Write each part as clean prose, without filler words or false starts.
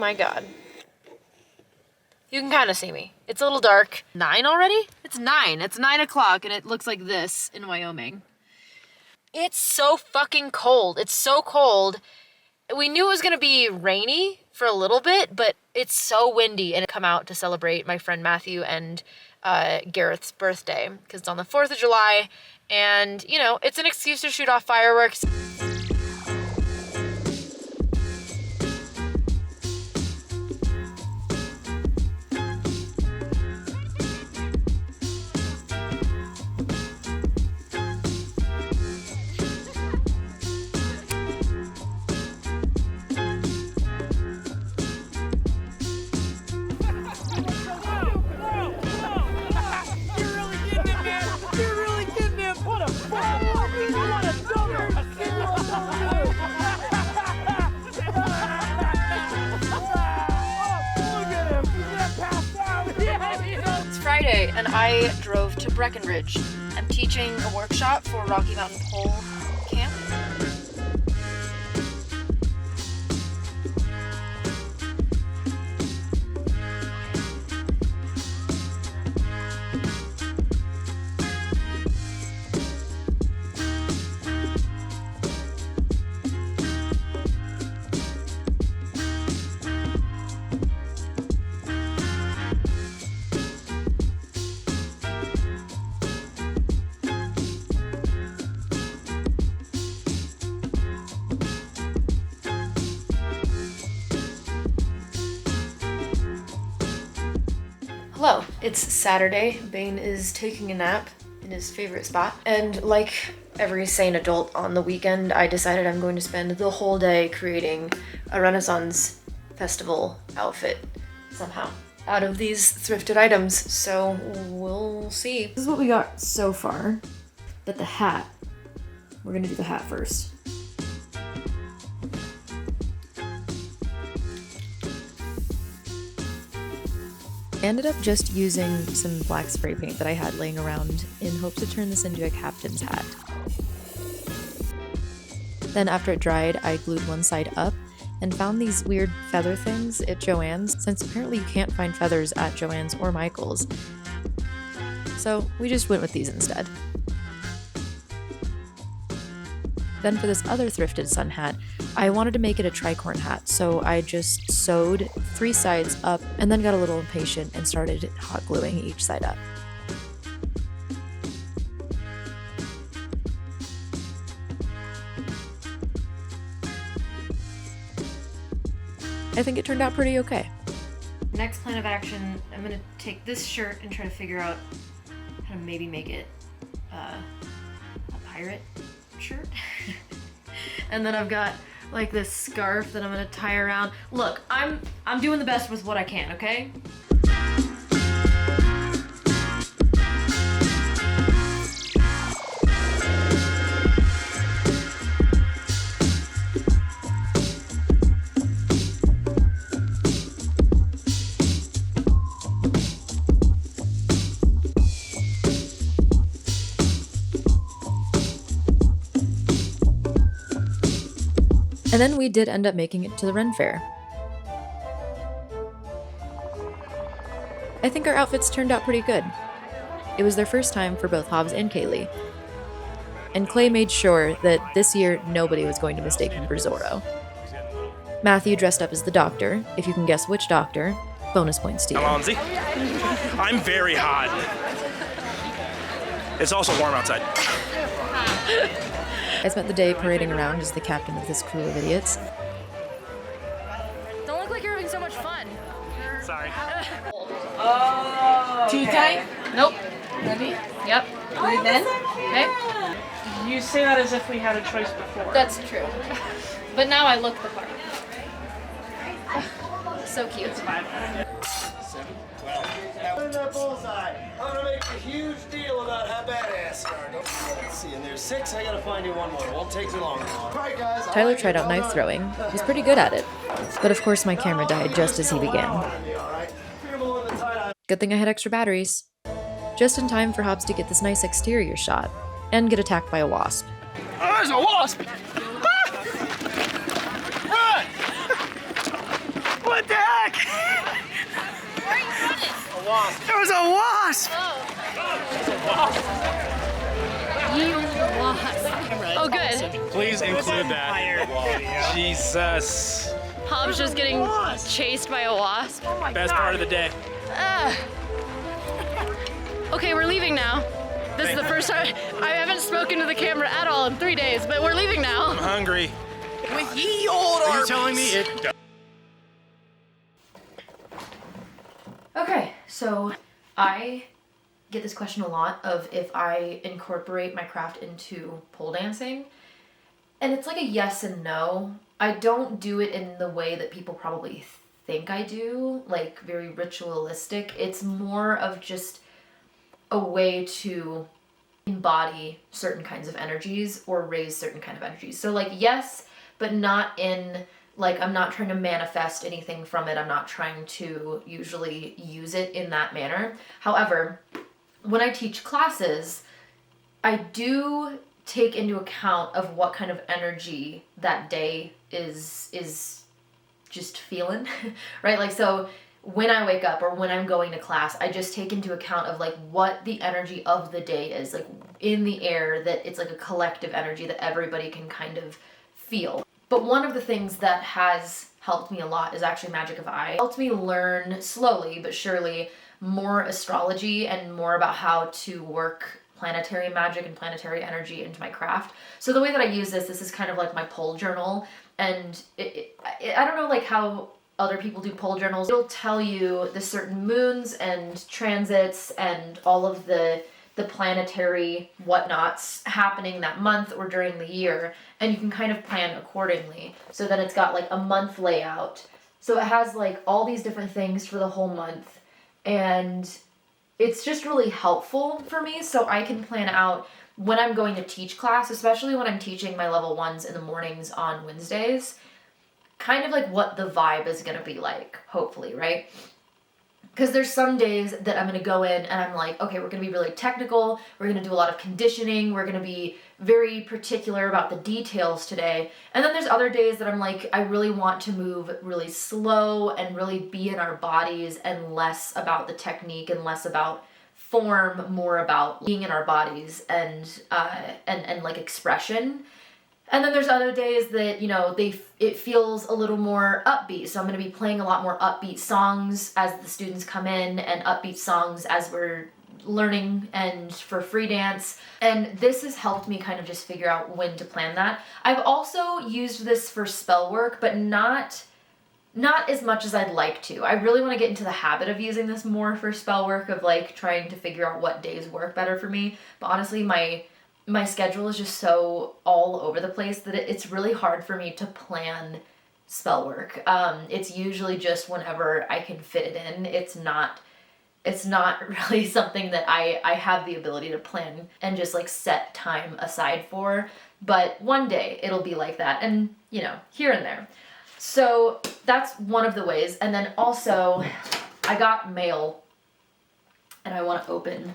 my god. You can kind of see me. It's a little dark. 9 already? It's 9. It's 9 o'clock and it looks like this in Wyoming. It's so fucking cold. It's so cold. We knew it was gonna be rainy for a little bit, but it's so windy. And I come out to celebrate my friend Matthew and Gareth's birthday because it's on the 4th of July. And, you know, it's an excuse to shoot off fireworks. Friday and I drove to Breckenridge. I'm teaching a workshop for Rocky Mountain Pole Camp. Hello, it's Saturday. Bane is taking a nap in his favorite spot. And like every sane adult on the weekend, I decided I'm going to spend the whole day creating a Renaissance festival outfit somehow out of these thrifted items. So we'll see. This is what we got so far. But the hat, we're gonna do the hat first. I ended up just using some black spray paint that I had laying around in hopes to turn this into a captain's hat. Then after it dried, I glued one side up and found these weird feather things at Joann's, since apparently you can't find feathers at Joann's or Michael's. So we just went with these instead. Then for this other thrifted sun hat, I wanted to make it a tricorn hat, so I just sewed 3 sides up and then got a little impatient and started hot gluing each side up. I think it turned out pretty okay. Next plan of action, I'm gonna take this shirt and try to figure out how to maybe make it a pirate shirt. And then I've got like this scarf that I'm gonna tie around. Look, I'm doing the best with what I can, okay? And then we did end up making it to the Ren Fair. I think our outfits turned out pretty good. It was their first time for both Hobbs and Kaylee. And Clay made sure that this year nobody was going to mistake him for Zorro. Matthew dressed up as the doctor. If you can guess which doctor, bonus points to you. Alonzi. I'm very hot. It's also warm outside. I spent the day parading around as the captain of this crew of idiots. Don't look like you're having so much fun. Sorry. Oh. Too tight? Nope. Ready? Yep. Breathe in. Okay. You say that as if we had a choice before. That's true. But now I look the part. So cute. It's fine. 7, 12. In that bullseye. I'm gonna make a huge deal about how badass you are. Let's see, and there's 6. I gotta find you one more. It won't take too long. All right, guys. Tyler tried out knife throwing. He's pretty good at it. But of course my camera died just as he began. Good thing I had extra batteries. Just in time for Hobbs to get this nice exterior shot and get attacked by a wasp. Oh, there's a wasp! Ah! Run! What the It was a wasp! You wasp. Oh, good. Please include that. Jesus. Hobbs just getting chased by a wasp. Best part of the day. Okay, we're leaving now. This is the first time I haven't spoken to the camera at all in 3 days, but we're leaving now. I'm hungry. With ye old Are you telling me it? Okay, so I get this question a lot of if I incorporate my craft into pole dancing. And it's like a yes and no. I don't do it in the way that people probably think I do, like very ritualistic. It's more of just a way to embody certain kinds of energies or raise certain kind of energies. So like yes, but not in like I'm not trying to manifest anything from it. I'm not trying to usually use it in that manner. However, when I teach classes, I do take into account of what kind of energy that day is just feeling, right? Like, so when I wake up or when I'm going to class, I just take into account of like what the energy of the day is, like in the air, that it's like a collective energy that everybody can kind of feel. But one of the things that has helped me a lot is actually Magic of Eye. It helped me learn slowly but surely more astrology and more about how to work planetary magic and planetary energy into my craft. So the way that I use this is kind of like my pole journal, and I don't know like how other people do pole journals. It'll tell you the certain moons and transits and all of the planetary whatnots happening that month or during the year, and you can kind of plan accordingly. So then it's got like a month layout. So it has like all these different things for the whole month, and it's just really helpful for me so I can plan out when I'm going to teach class, especially when I'm teaching my level 1s in the mornings on Wednesdays, kind of like what the vibe is going to be like, hopefully, right? Because there's some days that I'm going to go in and I'm like, okay, we're going to be really technical. We're going to do a lot of conditioning. We're going to be very particular about the details today. And then there's other days that I'm like, I really want to move really slow and really be in our bodies and less about the technique and less about form, more about being in our bodies and like expression. And then there's other days that, you know, it feels a little more upbeat. So I'm going to be playing a lot more upbeat songs as the students come in and upbeat songs as we're learning and for free dance. And this has helped me kind of just figure out when to plan that. I've also used this for spell work, but not as much as I'd like to. I really want to get into the habit of using this more for spell work, of like trying to figure out what days work better for me. But honestly, my schedule is just so all over the place that it's really hard for me to plan spell work. It's usually just whenever I can fit it in. It's not really something that I have the ability to plan and just like set time aside for. But one day it'll be like that, and you know, here and there. So that's one of the ways. And then also I got mail and I want to open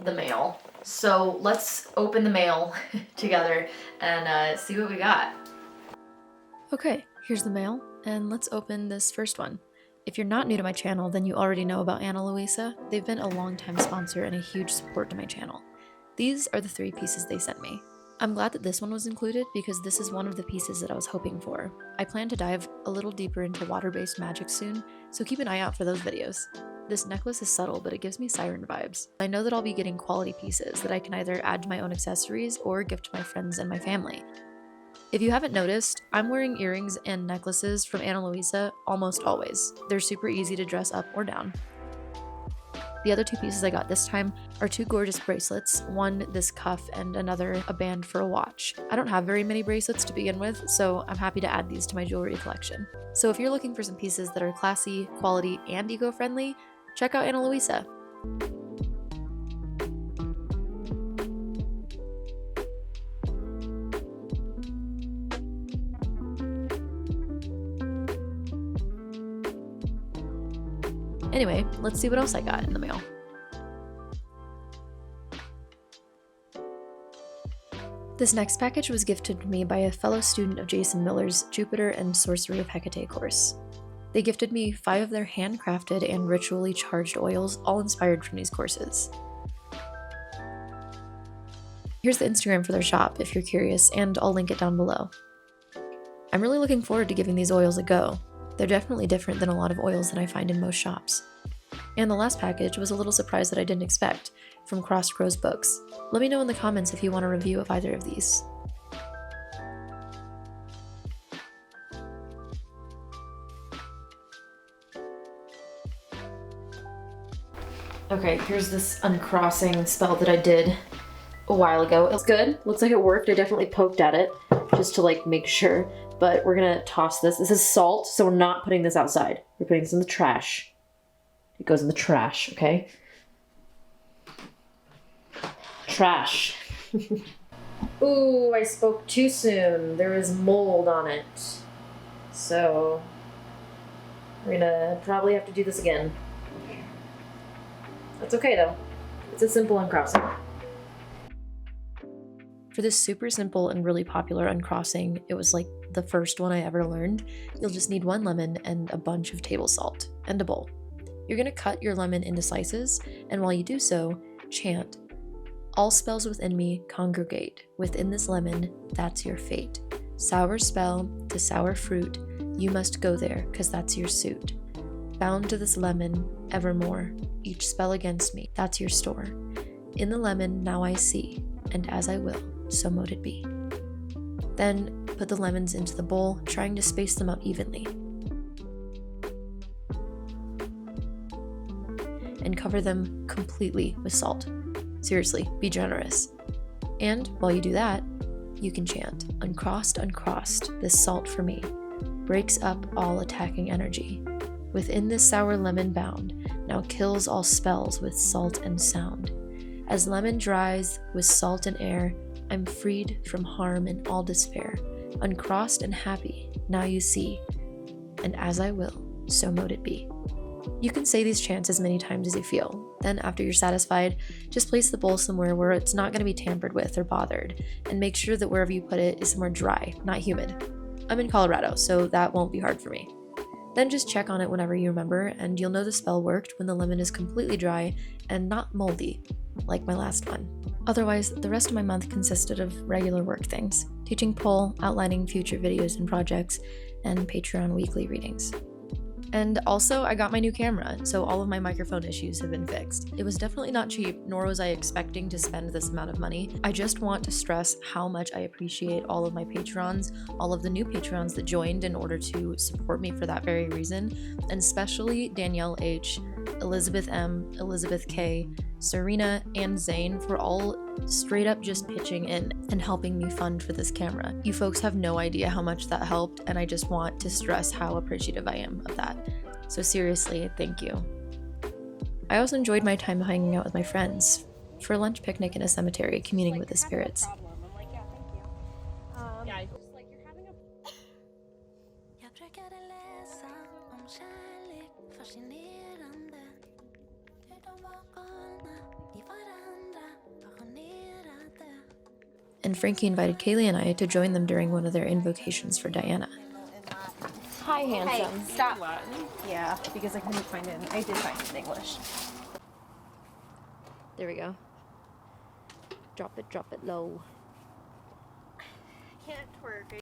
the mail. So let's open the mail together and see what we got. Okay, here's the mail, and let's open this first one. If you're not new to my channel, then you already know about Ana Luisa. They've been a long-time sponsor and a huge support to my channel. These are the 3 pieces they sent me. I'm glad that this one was included because this is one of the pieces that I was hoping for. I plan to dive a little deeper into water-based magic soon, so keep an eye out for those videos. This necklace is subtle, but it gives me siren vibes. I know that I'll be getting quality pieces that I can either add to my own accessories or gift to my friends and my family. If you haven't noticed, I'm wearing earrings and necklaces from Ana Luisa almost always. They're super easy to dress up or down. The other 2 pieces I got this time are 2 gorgeous bracelets, one this cuff and another a band for a watch. I don't have very many bracelets to begin with, so I'm happy to add these to my jewelry collection. So if you're looking for some pieces that are classy, quality, and eco-friendly, check out Ana Luisa. Anyway, let's see what else I got in the mail. This next package was gifted to me by a fellow student of Jason Miller's Jupiter and Sorcery of Hecate course. They gifted me 5 of their handcrafted and ritually charged oils, all inspired from these courses. Here's the Instagram for their shop if you're curious, and I'll link it down below. I'm really looking forward to giving these oils a go. They're definitely different than a lot of oils that I find in most shops. And the last package was a little surprise that I didn't expect, from Crossed Crows Books. Let me know in the comments if you want a review of either of these. Okay, here's this uncrossing spell that I did a while ago. It's good. Looks like it worked. I definitely poked at it just to like make sure. But we're gonna toss this. This is salt, so we're not putting this outside. We're putting this in the trash. It goes in the trash, okay? Trash. Ooh, I spoke too soon. There is mold on it. So we're gonna probably have to do this again. That's okay though. It's a simple uncrossing. For this super simple and really popular uncrossing, it was like the first one I ever learned. You'll just need 1 lemon and a bunch of table salt and a bowl. You're gonna cut your lemon into slices, and while you do so, chant, "All spells within me congregate. Within this lemon, that's your fate. Sour spell to sour fruit, you must go there, 'cause that's your suit. Bound to this lemon, evermore, each spell against me, that's your store. In the lemon now I see, and as I will, so mote it be." Then put the lemons into the bowl, trying to space them out evenly. And cover them completely with salt. Seriously, be generous. And while you do that, you can chant, "Uncrossed, uncrossed, this salt for me, breaks up all attacking energy. Within this sour lemon bound, now kills all spells with salt and sound. As lemon dries with salt and air, I'm freed from harm and all despair. Uncrossed and happy, now you see, and as I will, so mote it be." You can say these chants as many times as you feel. Then after you're satisfied, just place the bowl somewhere where it's not going to be tampered with or bothered, and make sure that wherever you put it is somewhere dry, not humid. I'm in Colorado, so that won't be hard for me. Then just check on it whenever you remember, and you'll know the spell worked when the lemon is completely dry and not moldy, like my last one. Otherwise, the rest of my month consisted of regular work things, teaching pole, outlining future videos and projects, and Patreon weekly readings. And also, I got my new camera, so all of my microphone issues have been fixed. It was definitely not cheap, nor was I expecting to spend this amount of money. I just want to stress how much I appreciate all of my patrons, all of the new patrons that joined in order to support me for that very reason, and especially Danielle H., Elizabeth M., Elizabeth K., Serena, and Zane for all straight up just pitching in and helping me fund for this camera. You folks have no idea how much that helped, and I just want to stress how appreciative I am of that. So seriously, thank you. I also enjoyed my time hanging out with my friends for a lunch picnic in a cemetery, communing with the spirits. And Frankie invited Kaylee and I to join them during one of their invocations for Diana. Hi, handsome. Hey, stop. Yeah, because I couldn't find it. I did find it in English. There we go. Drop it low. Can't twerk.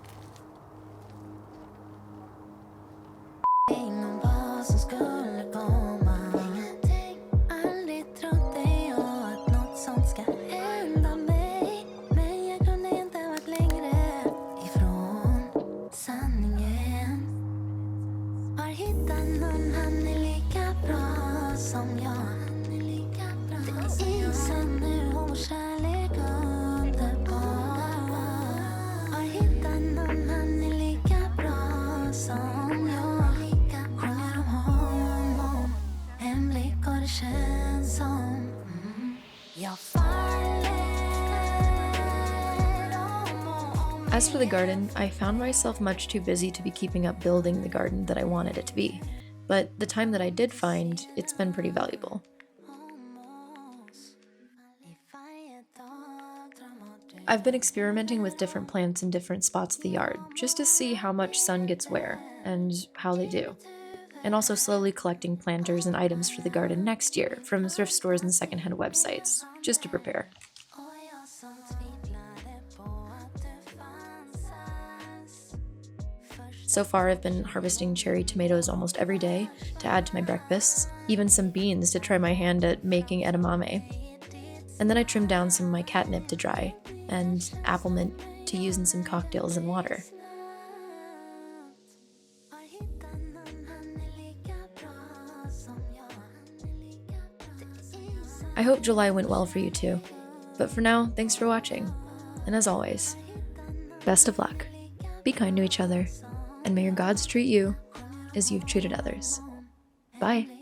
As for the garden, I found myself much too busy to be keeping up building the garden that I wanted it to be, but the time that I did find, it's been pretty valuable. I've been experimenting with different plants in different spots of the yard, just to see how much sun gets where, and how they do. and also slowly collecting planters and items for the garden next year from thrift stores and secondhand websites, just to prepare. So far, I've been harvesting cherry tomatoes almost every day to add to my breakfasts, even some beans to try my hand at making edamame. And then I trimmed down some of my catnip to dry, and apple mint to use in some cocktails and water. I hope July went well for you too. But for now, thanks for watching. And as always, best of luck. Be kind to each other, and may your gods treat you as you've treated others. Bye.